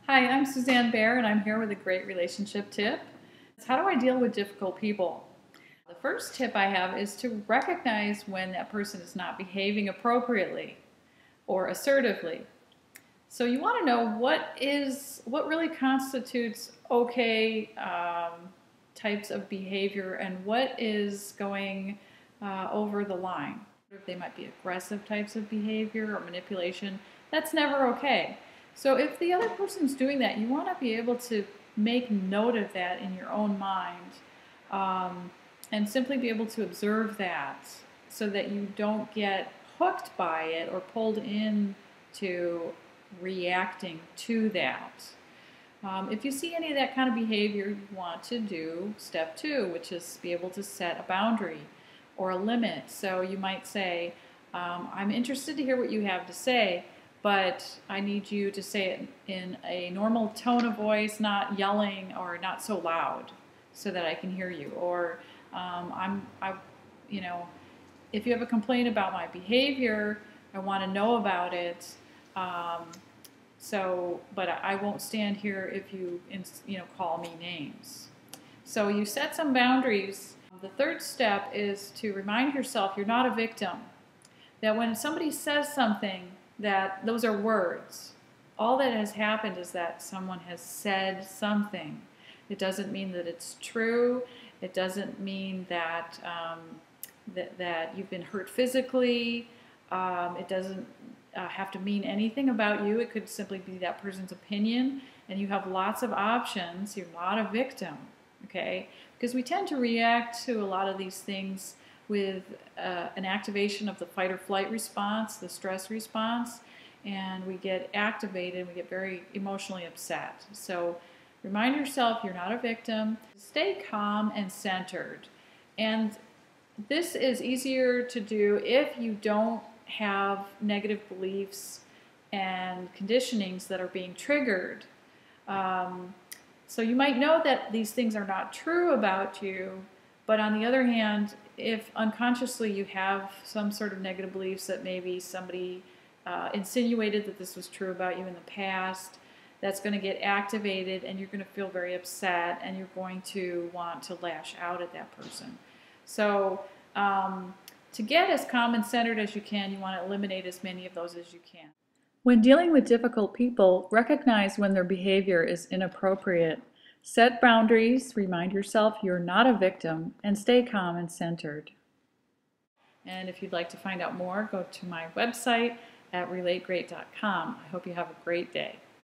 Hi, I'm Suzanne Bear, and I'm here with a great relationship tip. It's how do I deal with difficult people? The first tip I have is to recognize when that person is not behaving appropriately or assertively. So you want to know what really constitutes okay types of behavior and what is going over the line. They might be aggressive types of behavior or manipulation. That's never okay. So if the other person's doing that, you want to be able to make note of that in your own mind and simply be able to observe that so that you don't get hooked by it or pulled into reacting to that. If you see any of that kind of behavior, you want to do step 2, which is be able to set a boundary or a limit. So you might say, I'm interested to hear what you have to say, but I need you to say it in a normal tone of voice, not yelling or not so loud, so that I can hear you. Or if you have a complaint about my behavior, I want to know about it. But I won't stand here if you call me names. So you set some boundaries. The third step is to remind yourself you're not a victim. That when somebody says something, that those are words. All that has happened is that someone has said something. It doesn't mean that it's true. It doesn't mean that that you've been hurt physically. It doesn't have to mean anything about you. It could simply be that person's opinion, and you have lots of options. You're not a victim, okay? Because we tend to react to a lot of these things with an activation of the fight or flight response, the stress response, and we get activated, we get very emotionally upset. So remind yourself you're not a victim. Stay calm and centered. And this is easier to do if you don't have negative beliefs and conditionings that are being triggered. So you might know that these things are not true about you, but on the other hand, if unconsciously you have some sort of negative beliefs that maybe somebody insinuated that this was true about you in the past, that's going to get activated and you're going to feel very upset and you're going to want to lash out at that person. So to get as calm and centered as you can, you want to eliminate as many of those as you can. When dealing with difficult people, recognize when their behavior is inappropriate. Set boundaries, remind yourself you're not a victim, and stay calm and centered. And if you'd like to find out more, go to my website at relategreat.com. I hope you have a great day.